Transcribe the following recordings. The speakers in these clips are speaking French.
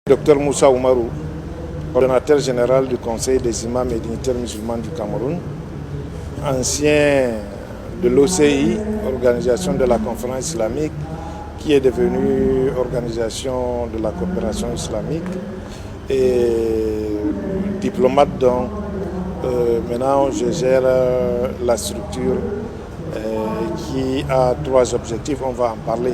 Docteur Moussa Oumarou, coordonnateur général du Conseil des imams et dignitaires musulmans du Cameroun, ancien de l'OCI, Organisation de la Conférence islamique, qui est devenue Organisation de la coopération islamique, et diplomate donc. Maintenant, je gère la structure qui a 3 objectifs, on va en parler.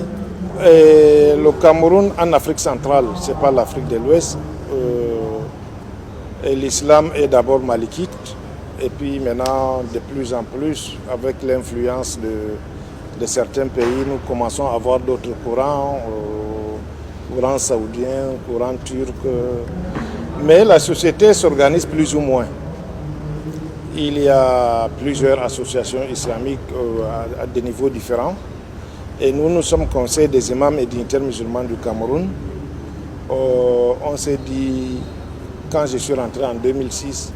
Et le Cameroun en Afrique centrale, ce n'est pas l'Afrique de l'Ouest. L'islam est d'abord malikite, et puis maintenant, de plus en plus, avec l'influence de certains pays, nous commençons à avoir d'autres courants, courant saoudien, courant turc. Mais la société s'organise plus ou moins. Il y a plusieurs associations islamiques à des niveaux différents. Et nous sommes conseil des imams et dignitaires musulmans du Cameroun. On s'est dit, quand je suis rentré en 2006,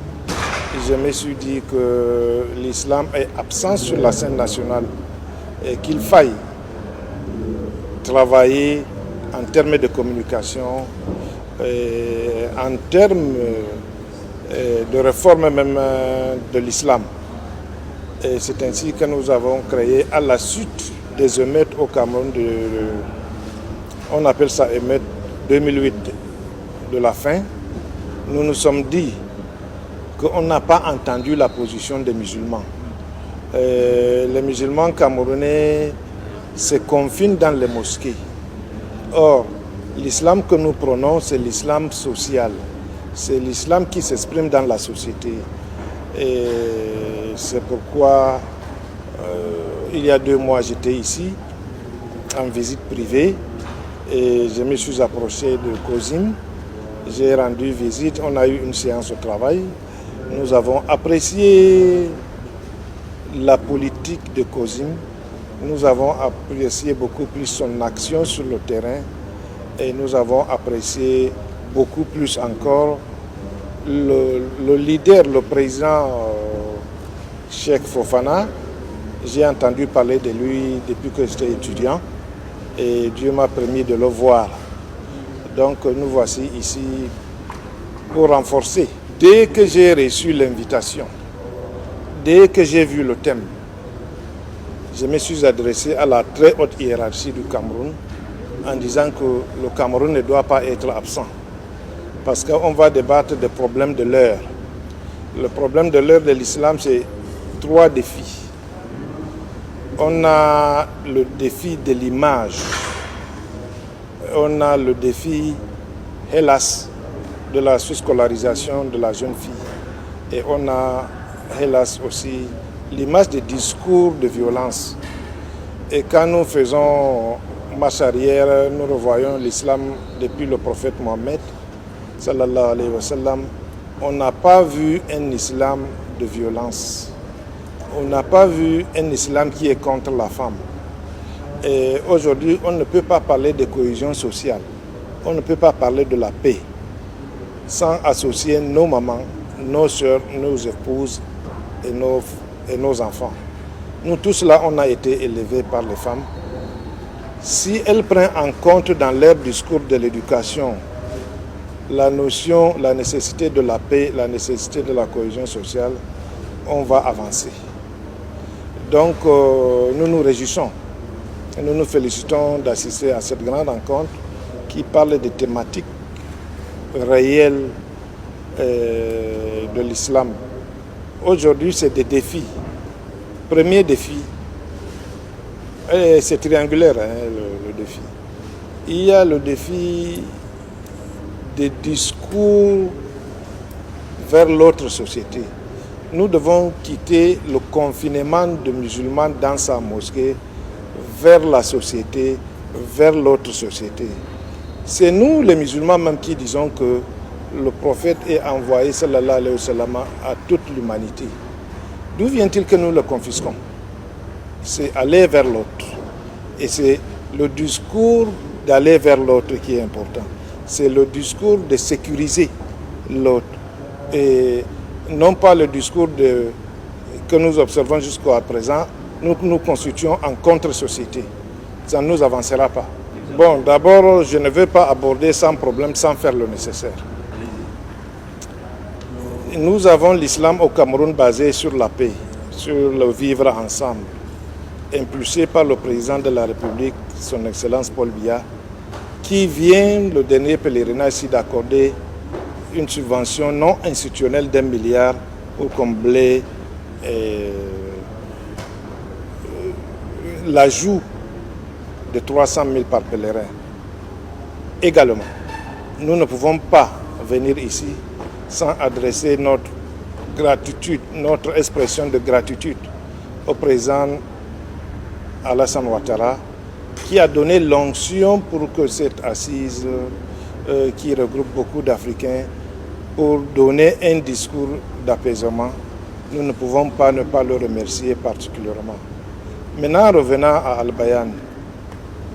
je me suis dit que l'islam est absent sur la scène nationale et qu'il faille travailler en termes de communication, en termes de réforme même de l'islam. Et c'est ainsi que nous avons créé, à la suite des émeutes au Cameroun, on appelle ça émeute 2008 de la faim, nous nous sommes dit qu'on n'a pas entendu la position des musulmans. Les musulmans camerounais se confinent dans les mosquées. Or, l'islam que nous prenons, c'est l'islam social. C'est l'islam qui s'exprime dans la société. Et c'est pourquoi il y a 2 mois, j'étais ici en visite privée et je me suis approché de COSIM. J'ai rendu visite, on a eu une séance au travail. Nous avons apprécié la politique de COSIM. Nous avons apprécié beaucoup plus son action sur le terrain et nous avons apprécié beaucoup plus encore le leader, le président Cheikh Fofana. J'ai entendu parler de lui depuis que j'étais étudiant et Dieu m'a permis de le voir. Donc nous voici ici pour renforcer. Dès que j'ai reçu l'invitation, dès que j'ai vu le thème, je me suis adressé à la très haute hiérarchie du Cameroun en disant que le Cameroun ne doit pas être absent parce qu'on va débattre des problèmes de l'heure. Le problème de l'heure de l'islam, c'est 3 défis. On a le défi de l'image, on a le défi, hélas, de la sous-scolarisation de la jeune fille, et on a, hélas aussi, l'image des discours de violence. Et quand nous faisons marche arrière, nous revoyons l'islam depuis le prophète Mohammed, sallallahu alayhi wa sallam, on n'a pas vu un islam de violence. On n'a pas vu un islam qui est contre la femme. Et aujourd'hui, on ne peut pas parler de cohésion sociale. On ne peut pas parler de la paix sans associer nos mamans, nos soeurs, nos épouses et nos enfants. Nous tous là, on a été élevés par les femmes. Si elles prennent en compte dans leur discours de l'éducation la notion, la nécessité de la paix, la nécessité de la cohésion sociale, on va avancer. Donc nous nous réjouissons, nous nous félicitons d'assister à cette grande rencontre qui parle des thématiques réelles de l'islam. Aujourd'hui, c'est des défis. Premier défi, c'est triangulaire le défi. Il y a le défi des discours vers l'autre société. Nous devons quitter le confinement de musulmans dans sa mosquée vers la société, vers l'autre société. C'est nous les musulmans même qui disons que le prophète est envoyé sallallahu alayhi wa sallam à toute l'humanité. D'où vient-il que nous le confisquons? C'est aller vers l'autre. Et c'est le discours d'aller vers l'autre qui est important. C'est le discours de sécuriser l'autre. Et non pas le discours que nous observons jusqu'à présent, nous constituons en contre-société. Ça ne nous avancera pas. Bon, d'abord, je ne veux pas aborder sans problème, sans faire le nécessaire. Nous avons l'islam au Cameroun basé sur la paix, sur le vivre ensemble, impulsé par le président de la République, son Excellence Paul Biya, qui vient, le dernier pèlerinage ici, d'accorder une subvention non institutionnelle d'1 milliard pour combler l'ajout de 300 000 par pèlerin. Également, nous ne pouvons pas venir ici sans adresser notre gratitude, notre expression de gratitude au président Alassane Ouattara, qui a donné l'onction pour que cette assise qui regroupe beaucoup d'Africains, pour donner un discours d'apaisement, nous ne pouvons pas ne pas le remercier particulièrement. Maintenant, revenant à Al-Bayan,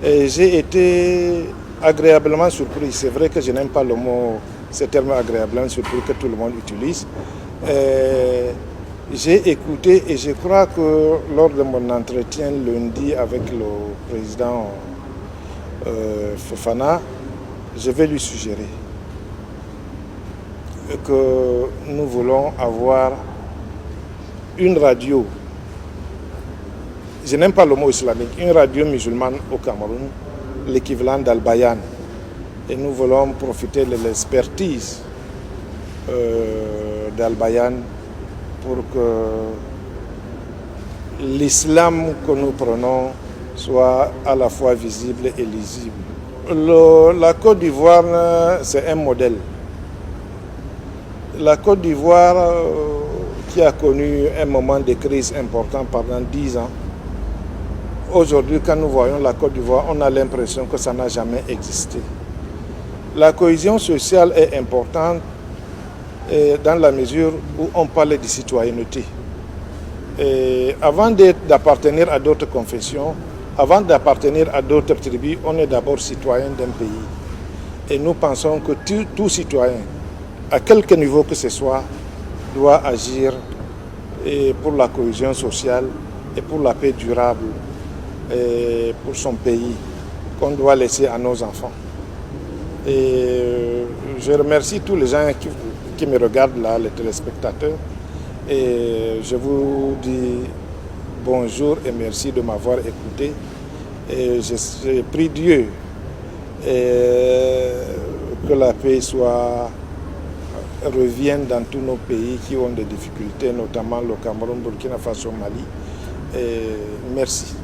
j'ai été agréablement surpris. C'est vrai que je n'aime pas le mot, ce terme agréablement surpris que tout le monde utilise. J'ai écouté et je crois que lors de mon entretien lundi avec le président Fofana, je vais lui suggérer que nous voulons avoir une radio, je n'aime pas le mot islamique, une radio musulmane au Cameroun, l'équivalent d'Al-Bayan. Et nous voulons profiter de l'expertise d'Al-Bayan pour que l'islam que nous prenons soit à la fois visible et lisible. La Côte d'Ivoire, c'est un modèle. La Côte d'Ivoire, qui a connu un moment de crise important pendant 10 ans, aujourd'hui, quand nous voyons la Côte d'Ivoire, on a l'impression que ça n'a jamais existé. La cohésion sociale est importante dans la mesure où on parle de citoyenneté. Et avant d'appartenir à d'autres confessions, avant d'appartenir à d'autres tribus, on est d'abord citoyen d'un pays. Et nous pensons que tout citoyen, à quelque niveau que ce soit, doit agir pour la cohésion sociale et pour la paix durable et pour son pays, qu'on doit laisser à nos enfants. Et je remercie tous les gens qui me regardent là, les téléspectateurs. Et je vous dis bonjour et merci de m'avoir écouté. Et je prie Dieu que la paix revienne dans tous nos pays qui ont des difficultés, notamment le Cameroun, Burkina Faso, Mali. Et merci.